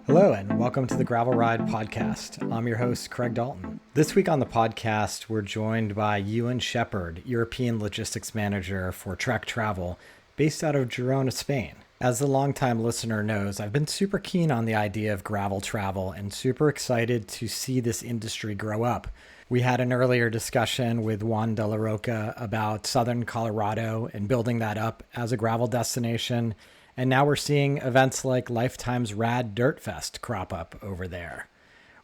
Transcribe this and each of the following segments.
Hello, and welcome to the Gravel Ride podcast. I'm your host, Craig Dalton. This week on the podcast, we're joined by Ewan Shepherd, European Logistics Manager for Trek Travel, based out of Girona, Spain. As the longtime listener knows, I've been super keen on the idea of gravel travel and super excited to see this industry grow up. We had an earlier discussion with Juan De La Roca about southern Colorado and building that up as a gravel destination. And now we're seeing events like Lifetime's Rad Dirt Fest crop up over there.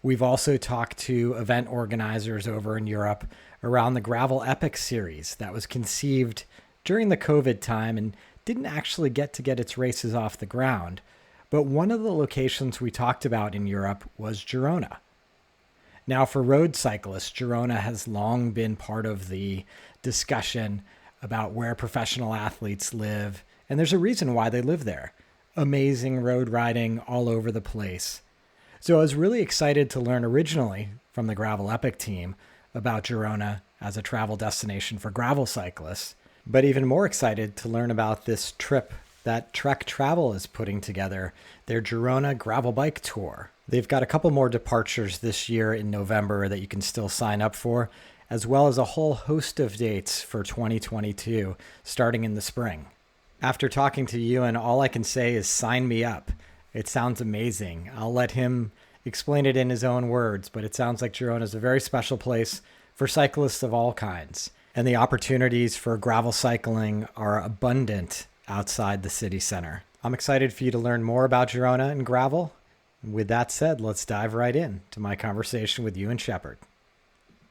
We've also talked to event organizers over in Europe around the Gravel Epic series that was conceived during the COVID time and didn't actually get its races off the ground. But one of the locations we talked about in Europe was Girona. Now, for road cyclists, Girona has long been part of the discussion about where professional athletes live. And there's a reason why they live there. Amazing road riding all over the place. So I was really excited to learn originally from the Gravel Epic team about Girona as a travel destination for gravel cyclists, but even more excited to learn about this trip that Trek Travel is putting together, their Girona Gravel Bike Tour. They've got a couple more departures this year in November that you can still sign up for, as well as a whole host of dates for 2022, starting in the spring. After talking to Ewan, all I can say is sign me up. It sounds amazing. I'll let him explain it in his own words, but it sounds like Girona is a very special place for cyclists of all kinds. And the opportunities for gravel cycling are abundant outside the city center. I'm excited for you to learn more about Girona and gravel. With that said, let's dive right in to my conversation with Ewan Shepherd.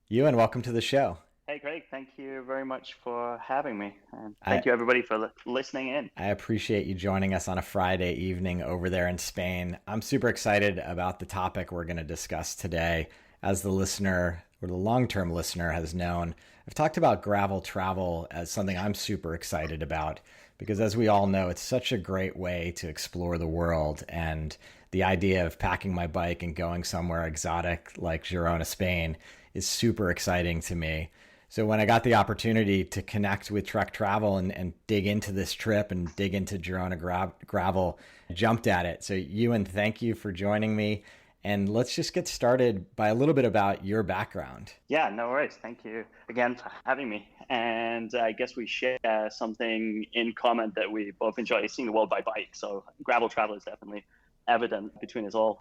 Ewan, welcome to the show. Hey, Greg, thank you very much for having me. And thank you, everybody, for listening in. I appreciate you joining us on a Friday evening over there in Spain. I'm super excited about the topic we're going to discuss today. As the listener, or the long-term listener, has known, I've talked about gravel travel as something I'm super excited about because, as we all know, it's such a great way to explore the world. And the idea of packing my bike and going somewhere exotic like Girona, Spain is super exciting to me. So when I got the opportunity to connect with Trek Travel and dig into this trip and dig into Girona Gravel, I jumped at it. So Ewan, thank you for joining me. And let's just get started by a little bit about your background. Yeah, no worries. Thank you again for having me. And I guess we share something in common that we both enjoy seeing the world by bike. So gravel travel is definitely evident between us all.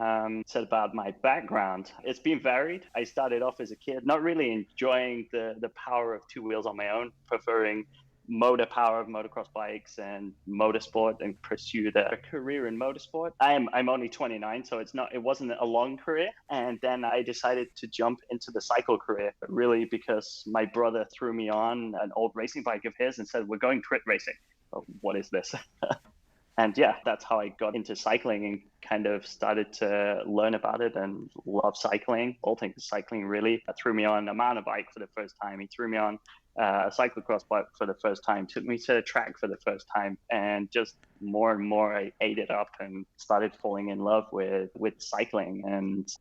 Said about my background, it's been varied. I started off as a kid not really enjoying the power of two wheels on my own, preferring Moda power of motocross bikes and motorsport, and pursued a career in motorsport. I'm only 29, so it wasn't a long career. And then I decided to jump into the cycle career, really because my brother threw me on an old racing bike of his and said, "We're going crit racing." Oh, what is this? And yeah, that's how I got into cycling and kind of started to learn about it and love cycling, all things cycling really. That threw me on a mountain bike for the first time. He threw me on a cyclocross bike for the first time, took me to the track for the first time, and just more and more I ate it up and started falling in love with cycling.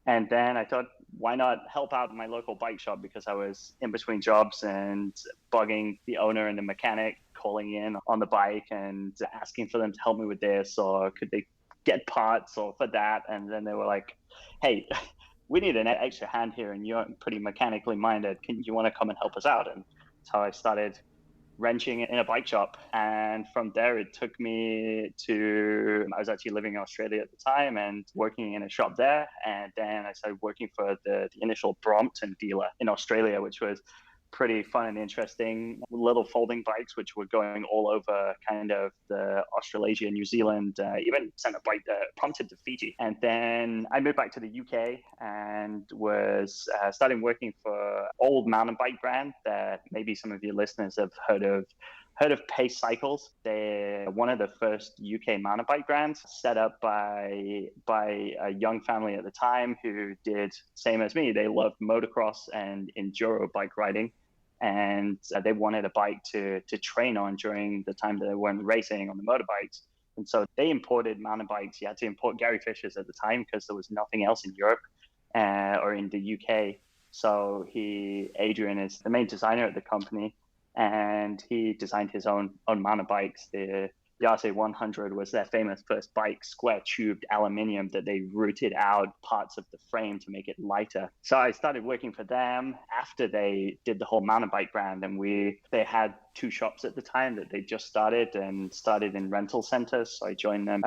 And then I thought, why not help out my local bike shop, because I was in between jobs and bugging the owner and the mechanic, calling in on the bike and asking for them to help me with this, or could they get parts or for that. And then they were like, "Hey, we need an extra hand here and you're pretty mechanically minded. You want to come and help us out?" And that's how I started wrenching in a bike shop. And from there, it took me to, I was actually living in Australia at the time and working in a shop there. And then I started working for the initial Brompton dealer in Australia, which was pretty fun and interesting. Little folding bikes, which were going all over kind of the Australasia and New Zealand, even sent a bike prompted to Fiji. And then I moved back to the UK and was starting working for old mountain bike brand that maybe some of your listeners have heard of Pace Cycles. They're one of the first UK mountain bike brands, set up by a young family at the time who did same as me. They loved motocross and enduro bike riding, and they wanted a bike to train on during the time that they weren't racing on the motorbikes. And so they imported mountain bikes. You had to import Gary Fishers at the time because there was nothing else in Europe or in the UK. So Adrian is the main designer at the company, and he designed his own mountain bikes. The The RC100 was their famous first bike, square tubed aluminium that they routed out parts of the frame to make it lighter. So I started working for them after they did the whole mountain bike brand. And they had 2 shops at the time that they just started in rental centers. So I joined them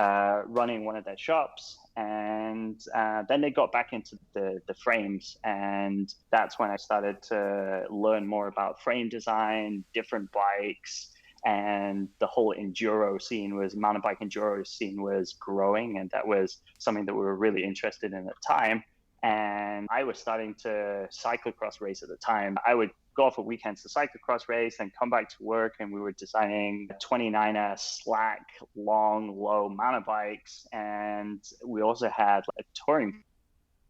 running one of their shops. And then they got back into the frames. And that's when I started to learn more about frame design, different bikes. And the whole mountain bike enduro scene was growing. And that was something that we were really interested in at the time. And I was starting to cyclocross race at the time. I would go off for weekends to cyclocross race and come back to work. And we were designing 29er slack, long, low mountain bikes. And we also had a touring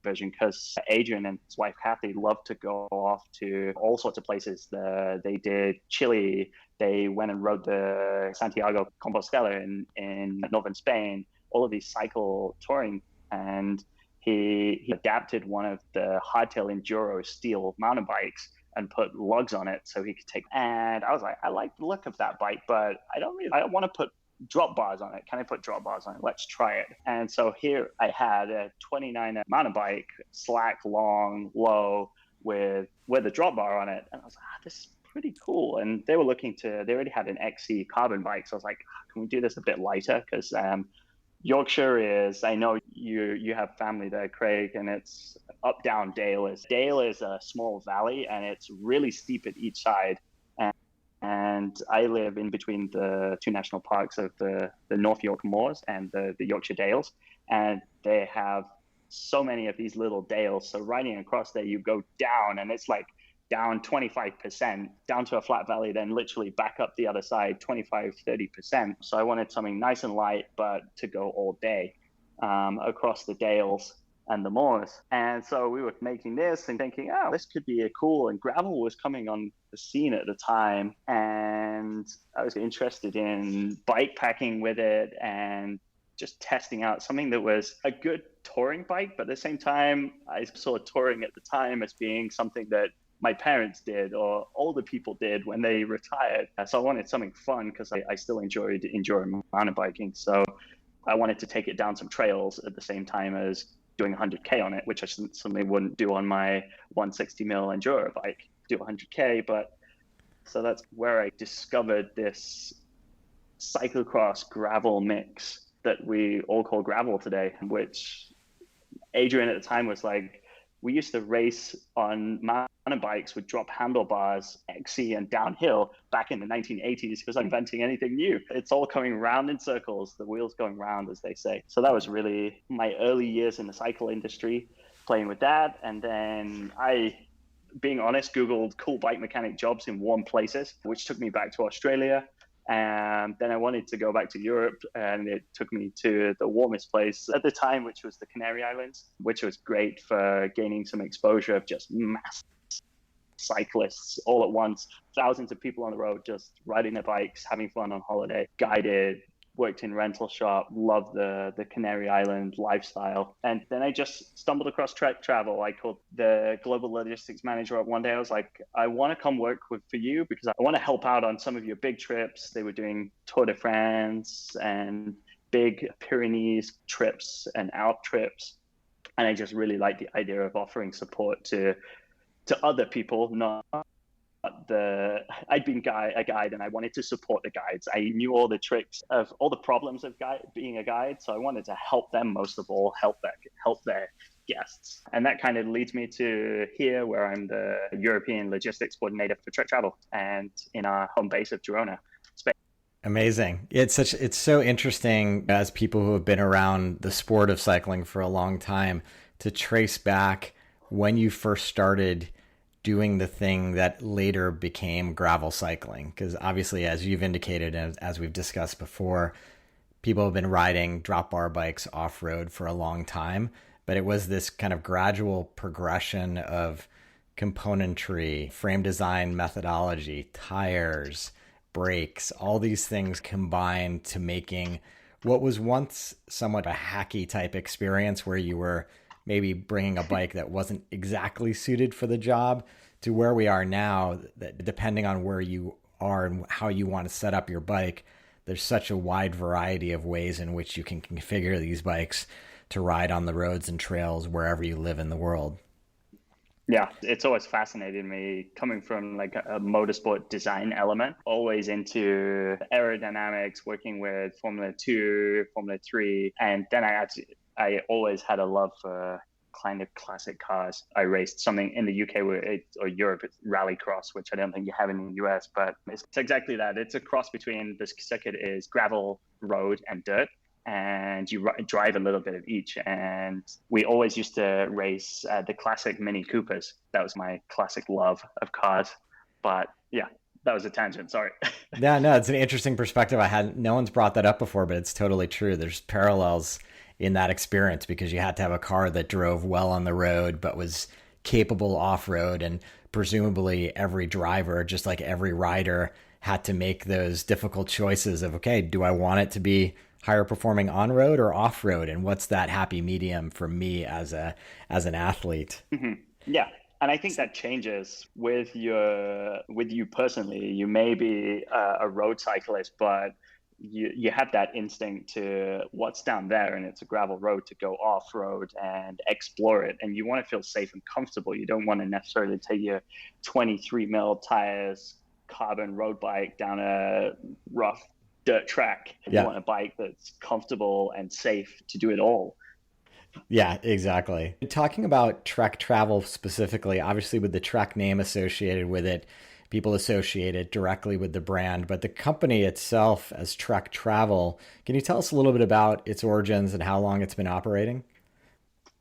version because Adrian and his wife Kathy loved to go off to all sorts of places. They did Chile. They went and rode the Santiago Compostela in northern Spain, all of these cycle touring. And he adapted one of the hardtail enduro steel mountain bikes and put lugs on it so he could take. And I was like, I like the look of that bike, but I don't want to put drop bars on it. Can I put drop bars on it? Let's try it. And so here I had a 29 mountain bike, slack, long, low, with a drop bar on it. And I was like, this is pretty cool. And they already had an XC carbon bike. So I was like, can we do this a bit lighter? Because Yorkshire is, I know you have family there, Craig, and it's up, down Dale is a small valley and it's really steep at each side. And I live in between the 2 national parks of the North York Moors and the Yorkshire Dales. And they have so many of these little dales. So riding across there, you go down and it's like down 25%, down to a flat valley, then literally back up the other side, 25, 30%. So I wanted something nice and light, but to go all day across the dales and the moors. And so we were making this and thinking, oh, this could be cool. And gravel was coming on the scene at the time. And I was interested in bike packing with it and just testing out something that was a good touring bike. But at the same time, I saw touring at the time as being something that my parents did or older people did when they retired. So I wanted something fun because I still enjoyed mountain biking. So I wanted to take it down some trails at the same time as doing 100K on it, which I certainly wouldn't do on my 160 mil enduro bike, do 100K. But so that's where I discovered this cyclocross gravel mix that we all call gravel today, which Adrian at the time was like, we used to race on mountain bikes with drop handlebars, XC and downhill back in the 1980s because I'm inventing anything new. It's all coming round in circles, the wheels going round, as they say. So that was really my early years in the cycle industry, playing with that. And then I, being honest, Googled cool bike mechanic jobs in warm places, which took me back to Australia. And then I wanted to go back to Europe, and it took me to the warmest place at the time, which was the Canary Islands, which was great for gaining some exposure of just mass cyclists all at once, thousands of people on the road, just riding their bikes, having fun on holiday, guided, worked in rental shop, loved the Canary Island lifestyle. And then I just stumbled across Trek Travel. I called the global logistics manager up one day. I was like, I want to come work for you because I want to help out on some of your big trips. They were doing Tour de France and big Pyrenees trips and Alp trips. And I just really liked the idea of offering support to other people, not I'd been a guide and I wanted to support the guides. I knew all the tricks of all the problems of being a guide. So I wanted to help them, most of all, help their guests. And that kind of leads me to here, where I'm the European logistics coordinator for Trek Travel and in our home base of Girona, Spain. Amazing. It's so interesting as people who have been around the sport of cycling for a long time to trace back when you first started doing the thing that later became gravel cycling. Because obviously, as you've indicated, and as we've discussed before, people have been riding drop bar bikes off-road for a long time, but it was this kind of gradual progression of componentry, frame design methodology, tires, brakes, all these things combined to making what was once somewhat a hacky type experience where you were maybe bringing a bike that wasn't exactly suited for the job to where we are now, that depending on where you are and how you want to set up your bike, there's such a wide variety of ways in which you can configure these bikes to ride on the roads and trails wherever you live in the world. Yeah, it's always fascinated me coming from like a motorsport design element, always into aerodynamics, working with Formula 2, Formula 3. And then I always had a love for kind of classic cars. I raced something in the UK or Europe, it's rallycross, which I don't think you have in the US, but it's exactly that. It's a cross between, this circuit is gravel, road, and dirt, and you drive a little bit of each. And we always used to race the classic Mini Coopers. That was my classic love of cars. But yeah, that was a tangent. Sorry. Yeah, no, it's an interesting perspective. No one's brought that up before, but it's totally true. There's parallels in that experience because you had to have a car that drove well on the road, but was capable off-road. And presumably every driver, just like every rider, had to make those difficult choices of, okay, do I want it to be higher performing on road or off road, and what's that happy medium for me as an athlete? Mm-hmm. Yeah, and I think that changes with you personally. You may be a road cyclist, but you have that instinct to what's down there, and it's a gravel road, to go off road and explore it. And you want to feel safe and comfortable. You don't want to necessarily take your 23 mil tires, carbon road bike down a rough dirt track. You want a bike that's comfortable and safe to do it all. Yeah, exactly. Talking about Trek travel specifically, obviously with the Trek name associated with it, people associate it directly with the brand, but the company itself as Trek Travel, can you tell us a little bit about its origins and how long it's been operating?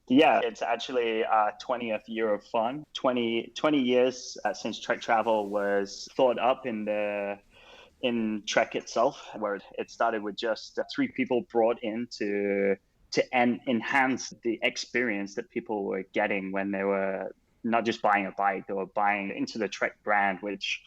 Yeah, it's actually our 20th year of fun. 20 years since Trek Travel was thought up in Trek itself, where it started with just 3 people brought in to enhance the experience that people were getting when they were not just buying a bike, they were buying into the Trek brand, which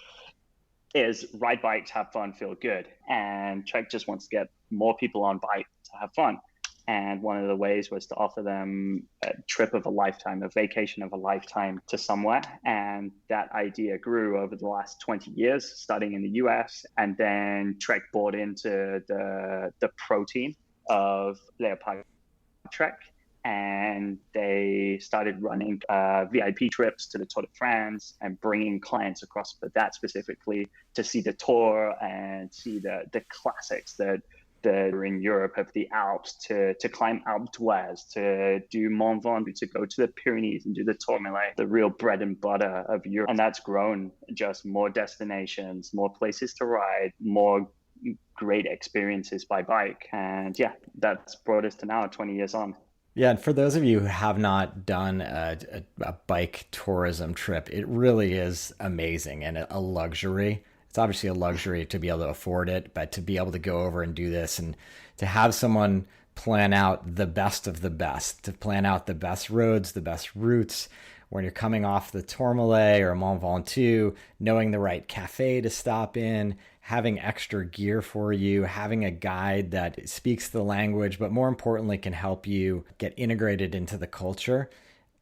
is ride bikes, have fun, feel good. And Trek just wants to get more people on bike to have fun. And one of the ways was to offer them a trip of a lifetime, a vacation of a lifetime to somewhere. And that idea grew over the last 20 years, starting in the US. And then Trek bought into the protein of Leopard Trek. And they started running VIP trips to the Tour de France and bringing clients across for that specifically to see the Tour and see the classics that are in Europe, of the Alps, to climb Alpe d'Huez, to do Mont Ventoux, to go to the Pyrenees and do the Tourmalet, the real bread and butter of Europe. And that's grown just more destinations, more places to ride, more great experiences by bike. And yeah, that's brought us to now 20 years on. Yeah, and for those of you who have not done a bike tourism trip, it really is amazing and a luxury. It's obviously a luxury to be able to afford it, but to be able to go over and do this and to have someone plan out the best of the best, to plan out the best roads, the best routes, when you're coming off the Tourmalet or Mont Ventoux, knowing the right cafe to stop in, having extra gear for you, having a guide that speaks the language, but more importantly, can help you get integrated into the culture.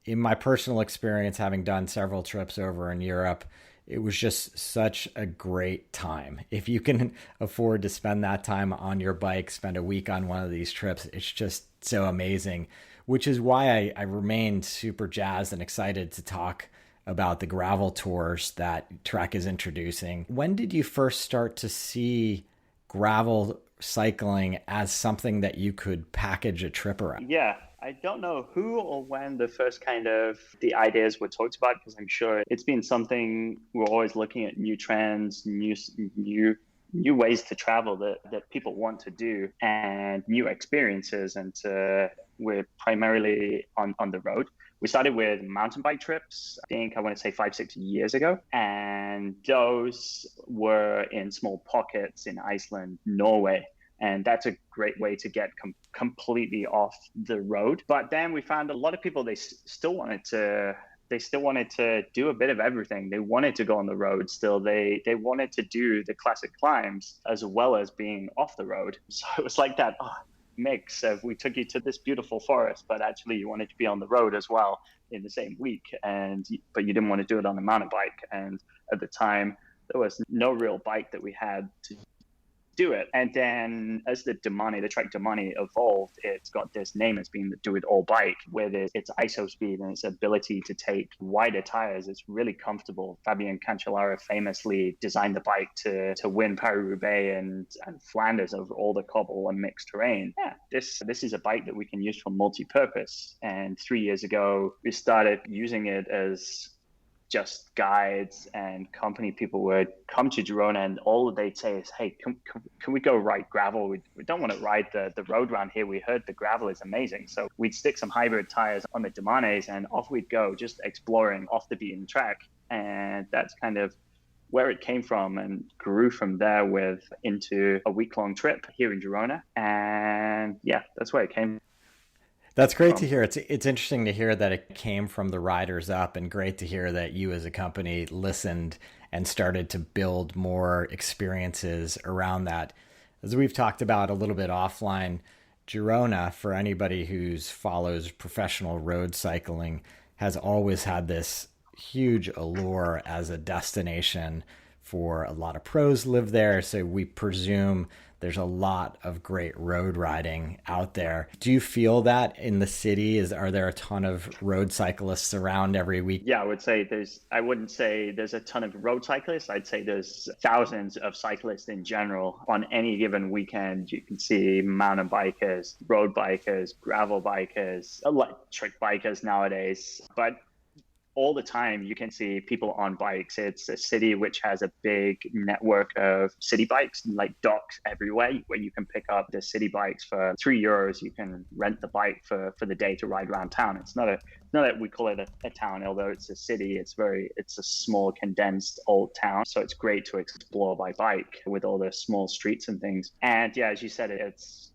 In my personal experience, having done several trips over in Europe, it was just such a great time. If you can afford to spend that time on your bike, spend a week on one of these trips, it's just so amazing, which is why I remain super jazzed and excited to talk about the gravel tours that Trek is introducing. When did you first start to see gravel cycling as something that you could package a trip around? Yeah, I don't know who or when the first kind of the ideas were talked about, because I'm sure it's been something we're always looking at, new trends, new ways to travel that people want to do, and new experiences. And we're primarily on the road. We started with mountain bike trips, I want to say 5-6 years ago. And those were in small pockets in Iceland, Norway. And that's a great way to get completely off the road. But then we found a lot of people, they still wanted to do a bit of everything. They wanted to go on the road still. They wanted to do the classic climbs as well as being off the road. So it was like that mix of, we took you to this beautiful forest, but actually you wanted to be on the road as well in the same week. But you didn't want to do it on a mountain bike. And at the time, there was no real bike that we had to do it. And then as the Trek Domani evolved, it's got this name as being the Do It All bike, with its ISO speed and its ability to take wider tires. It's really comfortable. Fabian Cancellara famously designed the bike to win Paris-Roubaix and Flanders over all the cobble and mixed terrain. Yeah, this is a bike that we can use for multi-purpose. And 3 years ago, we started using it as just guides, and company people would come to Girona and all they'd say is, hey, can we go ride gravel? We don't want to ride the road around here. We heard the gravel is amazing. So we'd stick some hybrid tires on the Demanes and off we'd go, just exploring off the beaten track. And that's kind of where it came from, and grew from there into a week-long trip here in Girona. And yeah, that's where it came. That's great to hear. It's interesting to hear that it came from the riders up, and great to hear that you as a company listened and started to build more experiences around that. As we've talked about a little bit offline, Girona, for anybody who follows professional road cycling, has always had this huge allure as a destination for a lot of pros live there. So we presume there's a lot of great road riding out there. Do you feel that in the city? Are there a ton of road cyclists around every week? Yeah, I wouldn't say there's a ton of road cyclists. I'd say there's thousands of cyclists in general. On any given weekend, you can see mountain bikers, road bikers, gravel bikers, electric bikers nowadays. But all the time you can see people on bikes. It's a city which has a big network of city bikes, like docks everywhere, where you can pick up the city bikes for €3. You can rent the bike for the day to ride around town. It's not that we call it a town, although it's a city. It's a small, condensed old town. So it's great to explore by bike with all the small streets and things. And yeah, as you said, it's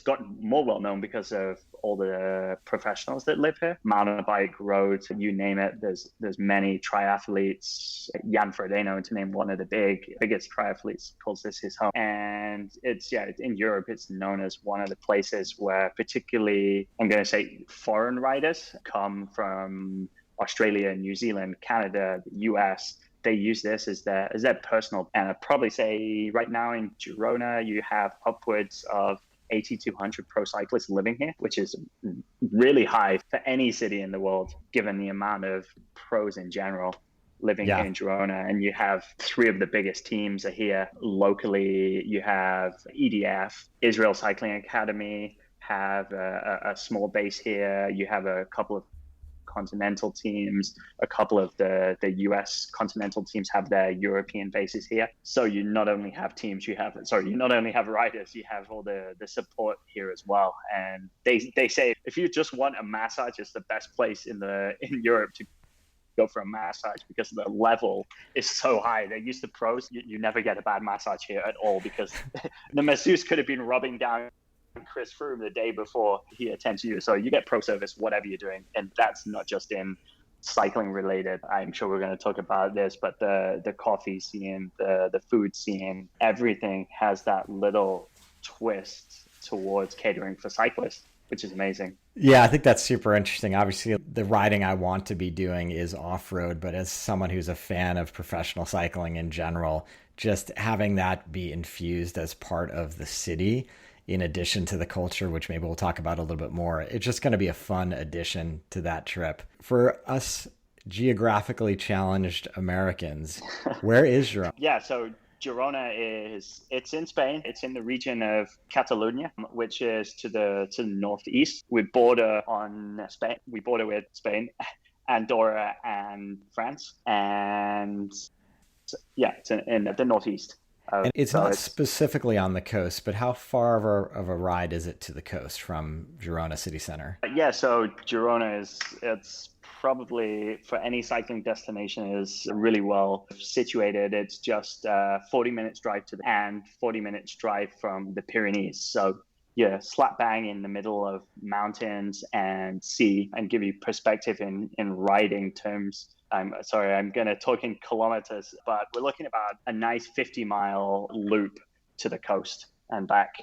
gotten more well known because of all the professionals that live here. Mountain bike, roads, you name it. There's many triathletes. Jan Frodeno, to name one of the biggest triathletes, calls this his home. And it's in Europe, it's known as one of the places where particularly, I'm going to say, foreign riders come from Australia, New Zealand, Canada, the US. They use this as their personal. And I'd probably say right now in Girona, you have upwards of 80 to 100 pro cyclists living here, which is really high for any city in the world, given the amount of pros in general living here in Girona. And you have 3 of the biggest teams are here locally. You have EDF, Israel Cycling Academy, have a small base here. You have a couple of continental teams. A couple of the US continental teams have their European bases here. So you not only have riders, you have all the support here as well. And they say if you just want a massage, it's the best place in Europe to go for a massage, because the level is so high. They're used to pros. You never get a bad massage here at all, because the masseuse could have been rubbing down Chris Froome the day before he attends you. So you get pro service whatever you're doing. And that's not just in cycling related. I'm sure we're going to talk about this, but the coffee scene, the food scene, everything has that little twist towards catering for cyclists, which is amazing. Yeah, I think that's super interesting. Obviously, the riding I want to be doing is off-road, but as someone who's a fan of professional cycling in general, just having that be infused as part of the city in addition to the culture, which maybe we'll talk about a little bit more, it's just going to be a fun addition to that trip. For us geographically challenged Americans, where is Jerome? Yeah, so Girona it's in Spain. It's in the region of Catalonia, which is to the northeast. We border on Spain. We border with Spain, Andorra, and France. And yeah, it's in the northeast. And it's not specifically on the coast, but how far of a ride is it to the coast from Girona city center? Yeah, so Girona it's probably, for any cycling destination, is really well situated. It's just 40 minutes drive and 40 minutes drive from the Pyrenees. So yeah, slap bang in the middle of mountains and sea, and give you perspective in riding terms. I'm sorry, I'm going to talk in kilometers, but we're looking about a nice 50-mile loop to the coast and back.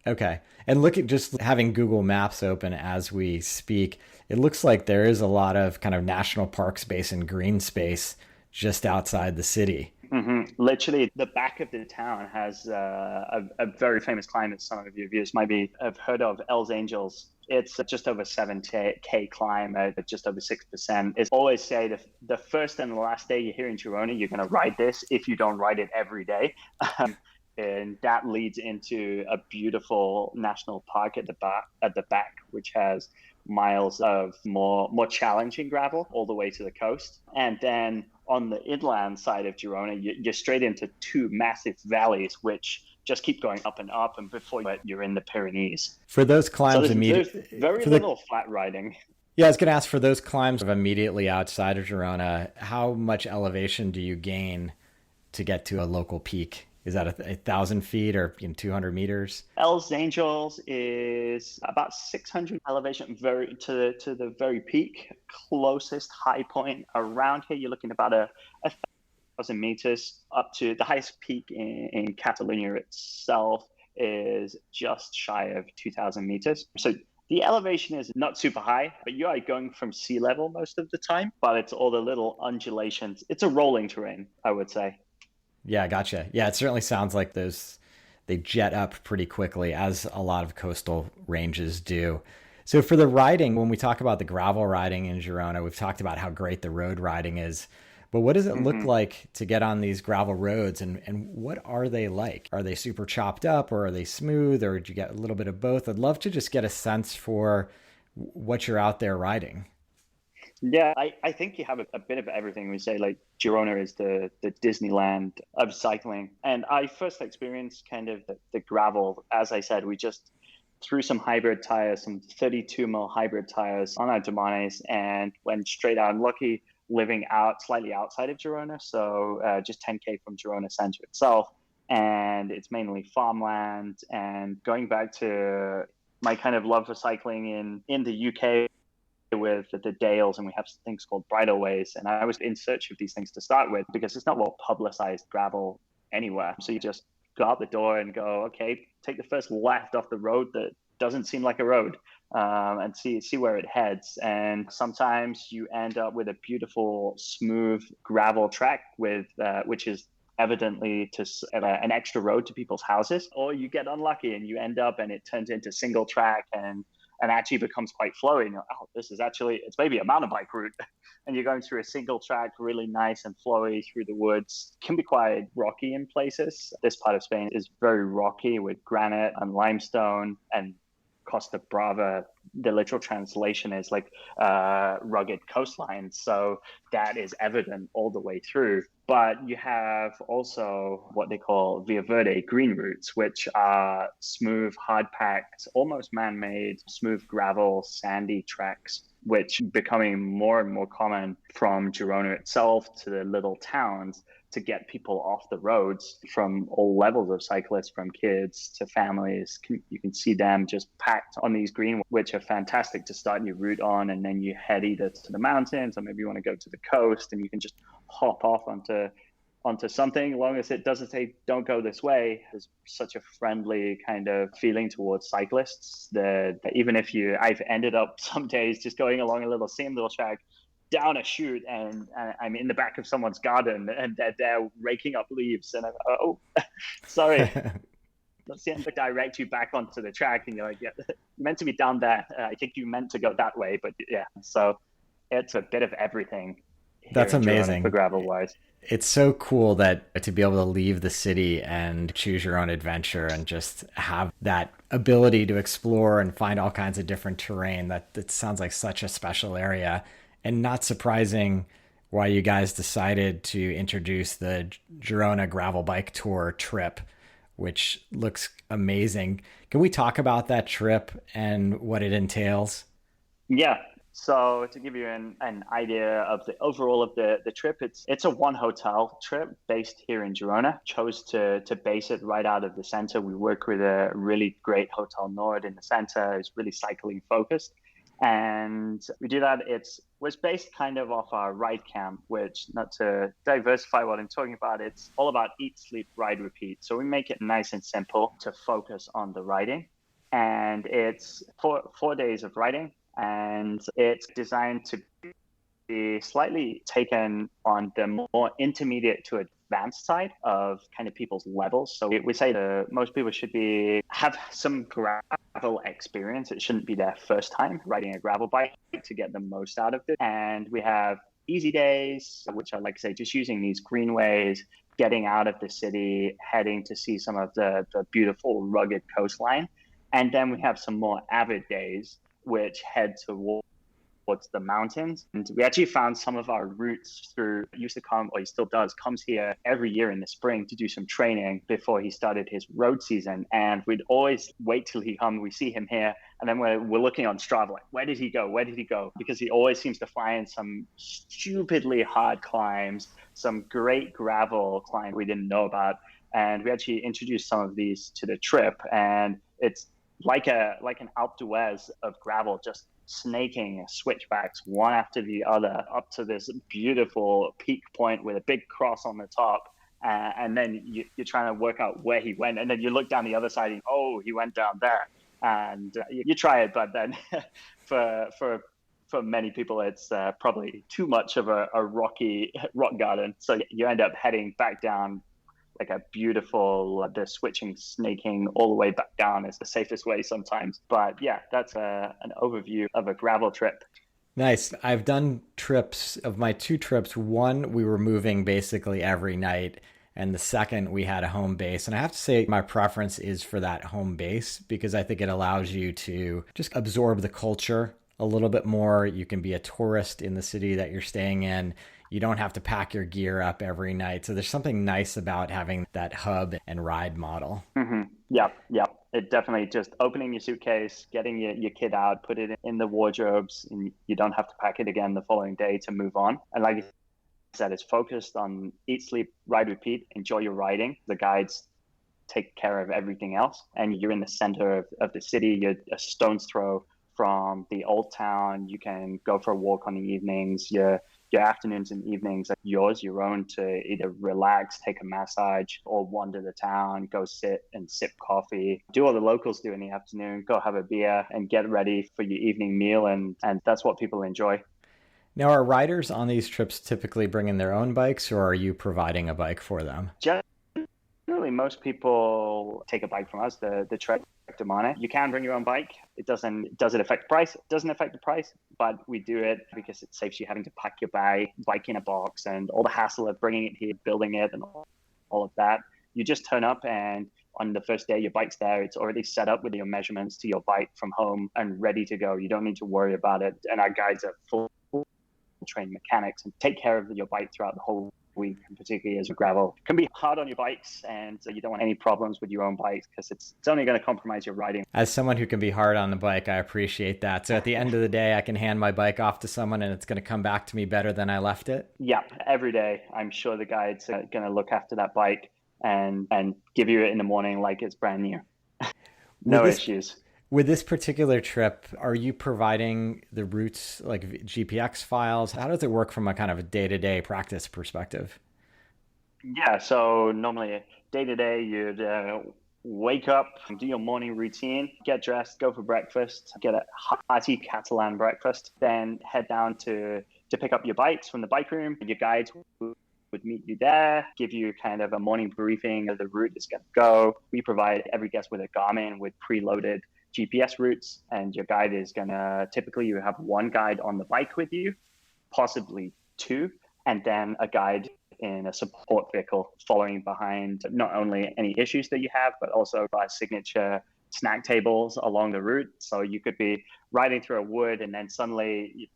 Okay. And look at just having Google Maps open as we speak, it looks like there is a lot of kind of national park space and green space just outside the city. Literally, the back of the town has a very famous climb that some of your viewers might be have heard of, Els Angels. It's just over 7K climb at just over 6%. It's always say the first and the last day you're here in Girona, you're going to ride this if you don't ride it every day. And that leads into a beautiful national park at the back, which has miles of more challenging gravel all the way to the coast. And then on the inland side of Girona, you're straight into two massive valleys, which just keep going up and up. And before you're in the Pyrenees. For those climbs, so there's very little flat riding. Yeah, I was going to ask, for those climbs immediately outside of Girona, how much elevation do you gain to get to a local peak? Is that 1,000 feet or 200 meters? Els Angels is about 600 elevation to the very peak. Closest high point around here, you're looking about a 1,000 meters up to the highest peak in Catalonia itself is just shy of 2,000 meters. So the elevation is not super high, but you are going from sea level most of the time, but it's all the little undulations. It's a rolling terrain, I would say. Yeah, gotcha. Yeah, it certainly sounds like they jet up pretty quickly, as a lot of coastal ranges do. So for the riding, when we talk about the gravel riding in Girona, we've talked about how great the road riding is. But what does it look like to get on these gravel roads, and what are they like? Are they super chopped up, or are they smooth, or do you get a little bit of both? I'd love to just get a sense for what you're out there riding. Yeah, I think you have a bit of everything. We say like Girona is the Disneyland of cycling. And I first experienced kind of the gravel. As I said, we just threw some hybrid tires, some 32 mil hybrid tires on our Demanes and went straight out. I'm lucky living slightly outside of Girona, so just 10K from Girona center itself. And it's mainly farmland. And going back to my kind of love for cycling in the UK, with the Dales, and we have things called bridleways, and I was in search of these things to start with because it's not well publicized gravel anywhere. So you just go out the door and go, okay, take the first left off the road that doesn't seem like a road, and see where it heads. And sometimes you end up with a beautiful smooth gravel track with which is evidently to an extra road to people's houses, or you get unlucky and you end up and it turns into single track and actually becomes quite flowy. And you're like, oh, it's maybe a mountain bike route. And you're going through a single track, really nice and flowy through the woods. Can be quite rocky in places. This part of Spain is very rocky with granite and limestone, and Costa Brava, the literal translation is like rugged coastline. So that is evident all the way through. But you have also what they call Via Verde green routes, which are smooth, hard-packed, almost man-made, smooth gravel, sandy tracks, which becoming more and more common from Girona itself to the little towns to get people off the roads from all levels of cyclists, from kids to families. You can see them just packed on these green, which are fantastic to start your route on. And then you head either to the mountains, or maybe you want to go to the coast, and you can just hop off onto something, as long as it doesn't say don't go this way. There's such a friendly kind of feeling towards cyclists that even if I've ended up some days just going along a little single track down a chute, and I'm in the back of someone's garden and they're raking up leaves, and I'm oh sorry. Let's direct you back onto the track, and you're like, yeah, you're meant to be down there. I think you meant to go that way, but yeah. So it's a bit of everything. That's amazing. For gravel wise, it's so cool that to be able to leave the city and choose your own adventure and just have that ability to explore and find all kinds of different terrain. That sounds like such a special area, and not surprising why you guys decided to introduce the Girona Gravel Bike Tour trip, which looks amazing. Can we talk about that trip and what it entails? Yeah. So to give you an idea of the overall of the trip, it's a one hotel trip based here in Girona. Chose to base it right out of the center. We work with a really great Hotel Nord in the center. It's really cycling focused. And we do that. Was based kind of off our ride camp, which, not to diversify what I'm talking about, it's all about eat, sleep, ride, repeat. So we make it nice and simple to focus on the riding. And it's 4 days of riding. And it's designed to be slightly taken on the more intermediate to advanced side of kind of people's levels. So we say that most people should have some gravel experience. It shouldn't be their first time riding a gravel bike to get the most out of it. And we have easy days, which I like to say, just using these greenways, getting out of the city, heading to see some of the beautiful rugged coastline. And then we have some more avid days, which head towards the mountains. And we actually found some of our routes used to come, or he still does, comes here every year in the spring to do some training before he started his road season. And we'd always wait till he comes, we see him here, and then we're looking on Strava, like, where did he go? Where did he go? Because he always seems to find some stupidly hard climbs, some great gravel climb we didn't know about. And we actually introduced some of these to the trip. And it's like an Alpe d'Huez of gravel, just snaking switchbacks one after the other up to this beautiful peak point with a big cross on the top. And then you're trying to work out where he went. And then you look down the other side and, he went down there. And you try it, but then for many people, it's probably too much of a rocky rock garden. So you end up heading back down like a beautiful, the switching, snaking all the way back down is the safest way sometimes. But yeah, that's an overview of a gravel trip. Nice. I've done trips. Of my 2 trips, one, we were moving basically every night. And the second, we had a home base. And I have to say my preference is for that home base because I think it allows you to just absorb the culture a little bit more. You can be a tourist in the city that you're staying in. You don't have to pack your gear up every night. So there's something nice about having that hub and ride model. Mm-hmm. Yeah. It definitely just opening your suitcase, getting your kit out, put it in the wardrobes, and you don't have to pack it again the following day to move on. And like you said, it's focused on eat, sleep, ride, repeat, enjoy your riding. The guides take care of everything else. And you're in the center of the city. You're a stone's throw from the old town. You can go for a walk on the evenings. Your afternoons and evenings are yours, your own, to either relax, take a massage, or wander the town, go sit and sip coffee, do what the locals do in the afternoon, go have a beer and get ready for your evening meal. And that's what people enjoy. Now, are riders on these trips typically bringing their own bikes, or are you providing a bike for them? Generally, most people take a bike from us, the Trek Demonic. You can bring your own bike. Does it affect the price? It doesn't affect the price, but we do it because it saves you having to pack your bike in a box and all the hassle of bringing it here, building it, and all of that. You just turn up, and on the first day your bike's there. It's already set up with your measurements to your bike from home and ready to go. You don't need to worry about it. And our guides are full trained mechanics and take care of your bike throughout the whole week, and particularly as a gravel. It can be hard on your bikes, and you don't want any problems with your own bikes because it's only going to compromise your riding. As someone who can be hard on the bike, I appreciate that. So at the end of the day, I can hand my bike off to someone and it's going to come back to me better than I left it? Yeah, every day. I'm sure the guides are going to look after that bike and give you it in the morning like it's brand new. No issues. With this particular trip, are you providing the routes like GPX files? How does it work from a kind of a day-to-day practice perspective? Yeah, so normally day-to-day, you'd wake up, do your morning routine, get dressed, go for breakfast, get a hearty Catalan breakfast, then head down to pick up your bikes from the bike room. Your guides would meet you there, give you kind of a morning briefing of the route is going to go. We provide every guest with a Garmin with preloaded GPS routes, and your guide is typically you have one guide on the bike with you, possibly 2, and then a guide in a support vehicle following behind not only any issues that you have, but also by signature snack tables along the route. So you could be riding through a wood and then suddenly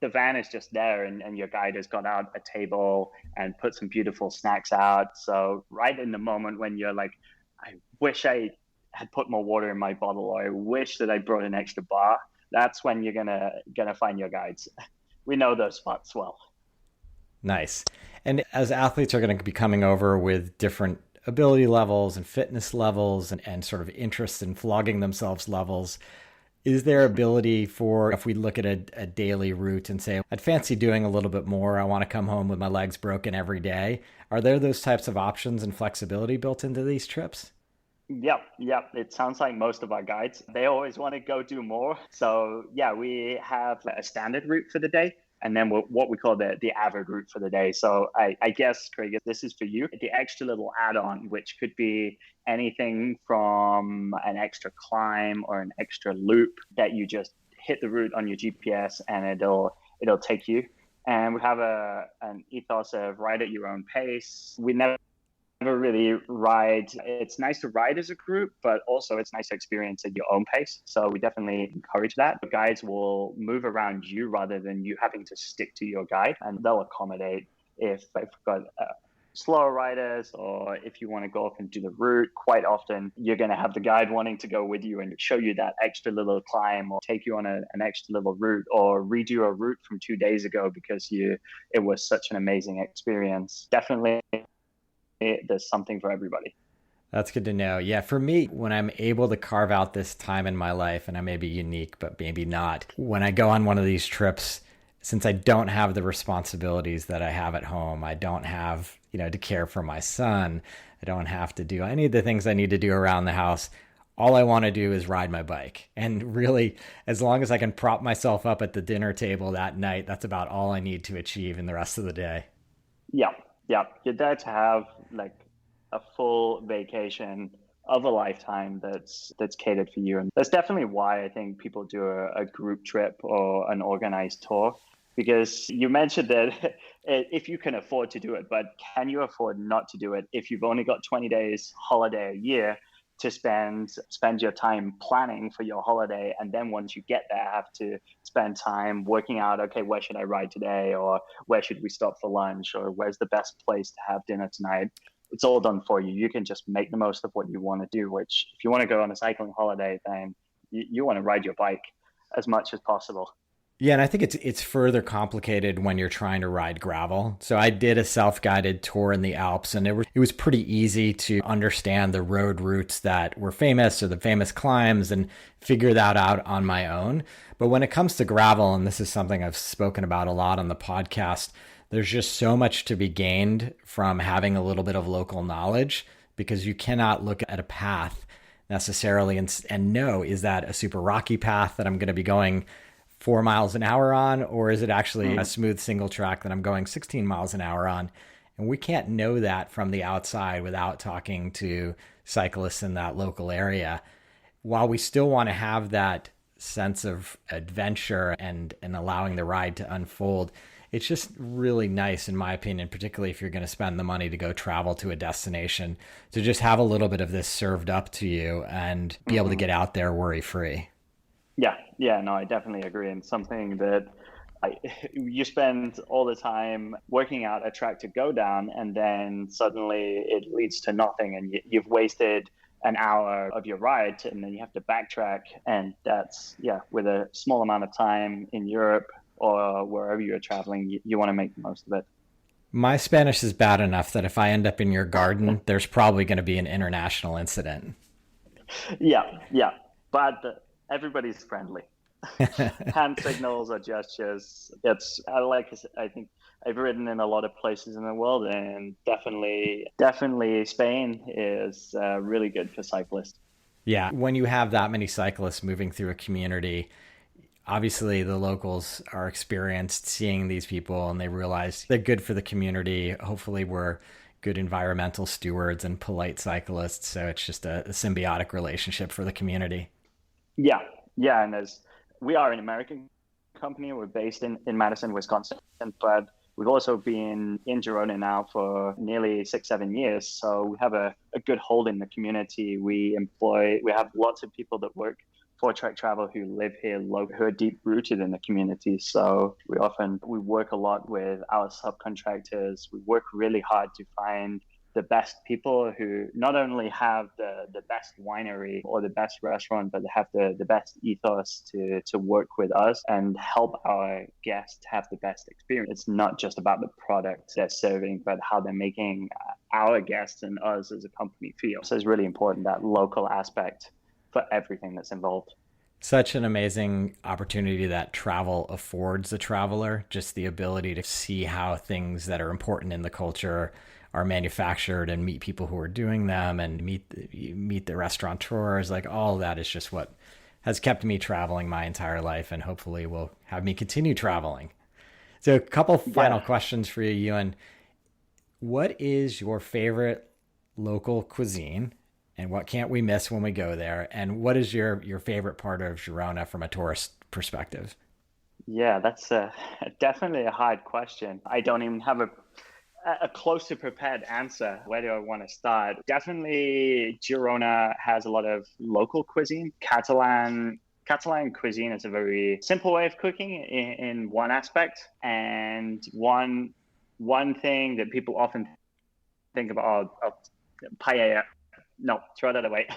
the van is just there, and your guide has got out a table and put some beautiful snacks out. So right in the moment when you're like, I wish I had put more water in my bottle, or I wish that I brought an extra bar, that's when you're gonna find your guides. We know those spots well. Nice. And as athletes are going to be coming over with different ability levels and fitness levels and sort of interest in flogging themselves levels, is there ability for, if we look at a daily route and say, I'd fancy doing a little bit more, I want to come home with my legs broken every day, are there those types of options and flexibility built into these trips? Yep. It sounds like most of our guides, they always want to go do more. So yeah, we have a standard route for the day. and then what we call the average route for the day. So I guess, Craig, this is for you, the extra little add-on, which could be anything from an extra climb or an extra loop that you just hit the route on your GPS and it'll take you. And we have an ethos of ride at your own pace. We never really ride. It's nice to ride as a group, but also it's nice to experience at your own pace. So we definitely encourage that. The guides will move around you rather than you having to stick to your guide, and they'll accommodate if they've got slower riders, or if you want to go off and do the route. Quite often you're going to have the guide wanting to go with you and show you that extra little climb, or take you on an extra little route, or redo a route from 2 days ago because it was such an amazing experience. Definitely there's something for everybody. That's good to know. Yeah, for me, when I'm able to carve out this time in my life, and I may be unique, but maybe not, when I go on one of these trips, since I don't have the responsibilities that I have at home, I don't have, to care for my son, I don't have to do any of the things I need to do around the house. All I want to do is ride my bike. And really, as long as I can prop myself up at the dinner table that night, that's about all I need to achieve in the rest of the day. Yeah. You're there to have like a full vacation of a lifetime that's catered for you. And that's definitely why I think people do a group trip or an organized tour, because you mentioned that if you can afford to do it, but can you afford not to do it if you've only got 20 days holiday a year to spend your time planning for your holiday, and then once you get there have to spend time working out, okay, where should I ride today, or where should we stop for lunch, or where's the best place to have dinner tonight? It's all done for you. You can just make the most of what you want to do, which if you want to go on a cycling holiday, then you want to ride your bike as much as possible. Yeah, and I think it's further complicated when you're trying to ride gravel. So I did a self-guided tour in the Alps, and it was pretty easy to understand the road routes that were famous, or the famous climbs, and figure that out on my own. But when it comes to gravel, and this is something I've spoken about a lot on the podcast, there's just so much to be gained from having a little bit of local knowledge, because you cannot look at a path necessarily and know, is that a super rocky path that I'm going to be going 4 miles an hour on, or is it actually a smooth single track that I'm going 16 miles an hour on? And we can't know that from the outside without talking to cyclists in that local area. While we still want to have that sense of adventure and allowing the ride to unfold, it's just really nice, in my opinion, particularly if you're going to spend the money to go travel to a destination, to just have a little bit of this served up to you and be able to get out there worry-free. Yeah, no, I definitely agree. And something that you spend all the time working out a track to go down, and then suddenly it leads to nothing, and you've wasted an hour of your ride, and then you have to backtrack. And that's, with a small amount of time in Europe or wherever you're traveling, you want to make the most of it. My Spanish is bad enough that if I end up in your garden, there's probably going to be an international incident. Yeah. But everybody's friendly. Hand signals or gestures. I think I've ridden in a lot of places in the world, and definitely Spain is really good for cyclists. Yeah, when you have that many cyclists moving through a community, obviously the locals are experienced seeing these people, and they realize they're good for the community. Hopefully we're good environmental stewards and polite cyclists, so it's just a symbiotic relationship for the community. Yeah, and as we are an American company, we're based in Madison, Wisconsin, but we've also been in Girona now for nearly 6-7 years. So we have a good hold in the community. We have lots of people that work for Trek Travel who live here, who are deep rooted in the community. So we work a lot with our subcontractors. We work really hard to find the best people who not only have the best winery or the best restaurant, but have the best ethos to work with us and help our guests have the best experience. It's not just about the product they're serving, but how they're making our guests and us as a company feel. So it's really important, that local aspect for everything that's involved. Such an amazing opportunity that travel affords the traveler, just the ability to see how things that are important in the culture are manufactured and meet people who are doing them and meet the restaurateurs. Like, all of that is just what has kept me traveling my entire life, and hopefully will have me continue traveling. So a couple final Yeah. questions for you, Ewan. What is your favorite local cuisine and what can't we miss when we go there? And what is your favorite part of Girona from a tourist perspective? Yeah, that's definitely a hard question. I don't even have a closer prepared answer. Where do I want to start? Definitely, Girona has a lot of local cuisine. Catalan cuisine is a very simple way of cooking in one aspect, and one thing that people often think about, paella. No, throw that away.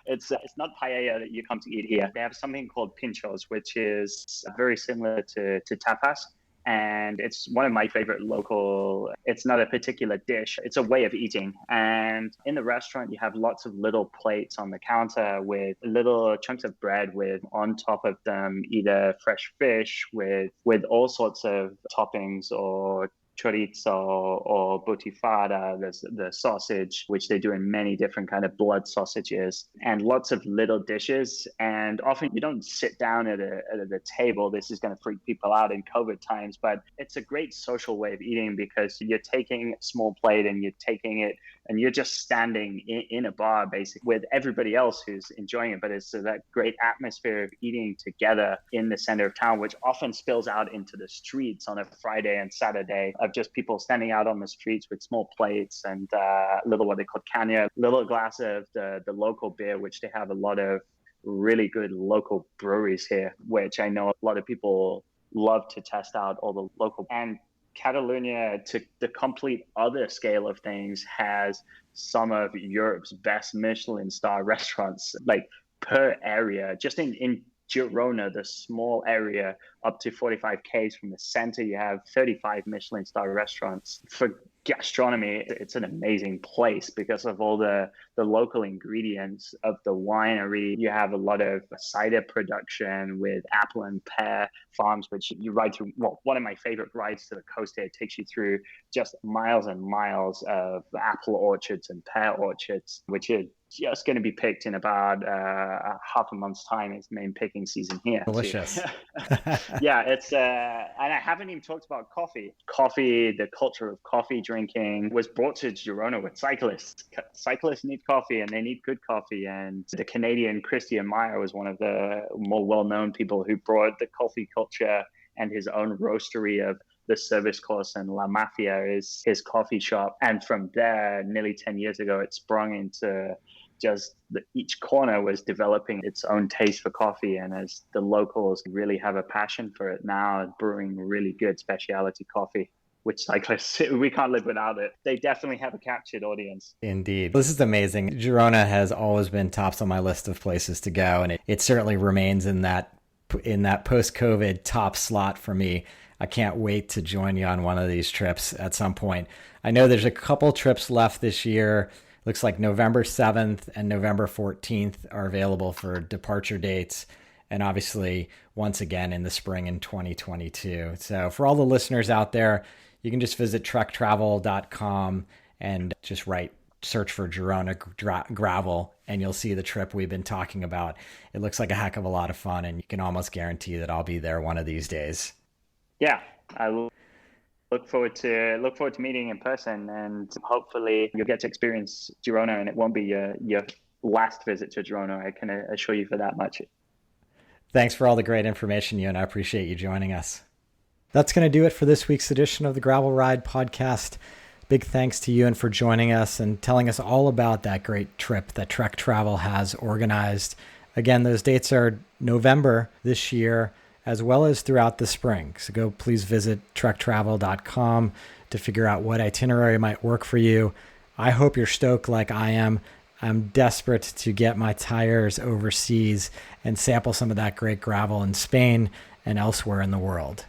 It's not paella that you come to eat here. They have something called pinchos, which is very similar to tapas. And it's one of my favorite local. It's not a particular dish. It's a way of eating. And in the restaurant, you have lots of little plates on the counter with little chunks of bread with on top of them either fresh fish with all sorts of toppings or chorizo or butifarra, the sausage, which they do in many different kind of blood sausages, and lots of little dishes. And often you don't sit down at a table. This is going to freak people out in COVID times, but it's a great social way of eating because you're taking a small plate and you're taking it and you're just standing in a bar basically with everybody else who's enjoying it. But it's that great atmosphere of eating together in the center of town, which often spills out into the streets on a Friday and Saturday of just people standing out on the streets with small plates and little what they call canya, little glass of the local beer, which they have a lot of really good local breweries here, which I know a lot of people love to test out all the local. And Catalonia, to the complete other scale of things, has some of Europe's best Michelin star restaurants, like per area. Just in Girona, the small area up to 45 Ks from the center, you have 35 Michelin star restaurants. For gastronomy, it's an amazing place because of all the local ingredients of the winery. You have a lot of cider production with apple and pear farms, which you ride through. Well, one of my favorite rides to the coast here. It takes you through just miles and miles of apple orchards and pear orchards, which are just going to be picked in about half a month's time. It's main picking season here. Delicious. Yeah, it's and I haven't even talked about coffee. Coffee, the culture of coffee drinking was brought to Girona with cyclists. Cyclists need coffee and they need good coffee. And the Canadian Christian Meyer was one of the more well-known people who brought the coffee culture and his own roastery of the Service Course and La Mafia is his coffee shop. And from there, nearly 10 years ago, it sprung into just each corner was developing its own taste for coffee. And as the locals really have a passion for it now, brewing really good specialty coffee, which cyclists, we can't live without it. They definitely have a captured audience. Indeed. This is amazing. Girona has always been tops on my list of places to go, and it certainly remains in that post-COVID top slot for me. I can't wait to join you on one of these trips at some point. I know there's a couple trips left this year. Looks like November 7th and November 14th are available for departure dates. And obviously, once again, in the spring in 2022. So for all the listeners out there, you can just visit trektravel.com and just search for Girona Gravel, and you'll see the trip we've been talking about. It looks like a heck of a lot of fun, and you can almost guarantee that I'll be there one of these days. Yeah, I look forward to meeting in person, and hopefully you'll get to experience Girona, and it won't be your last visit to Girona. I can assure you for that much. Thanks for all the great information, Ewan. I appreciate you joining us. That's going to do it for this week's edition of the Gravel Ride podcast. Big thanks to Ewan for joining us and telling us all about that great trip that Trek Travel has organized. Again, those dates are November this year, as well as throughout the spring. So please visit trektravel.com to figure out what itinerary might work for you. I hope you're stoked like I am. I'm desperate to get my tires overseas and sample some of that great gravel in Spain and elsewhere in the world.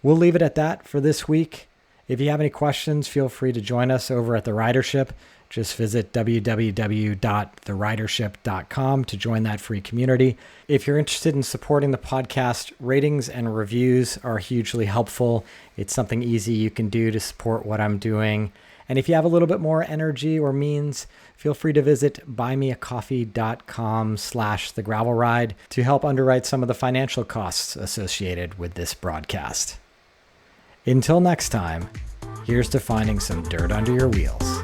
We'll leave it at that for this week. If you have any questions, feel free to join us over at the Ridership. Just visit www.theridership.com to join that free community. If you're interested in supporting the podcast, ratings and reviews are hugely helpful. It's something easy you can do to support what I'm doing. And if you have a little bit more energy or means, feel free to visit buymeacoffee.com/thegravelride to help underwrite some of the financial costs associated with this broadcast. Until next time, here's to finding some dirt under your wheels.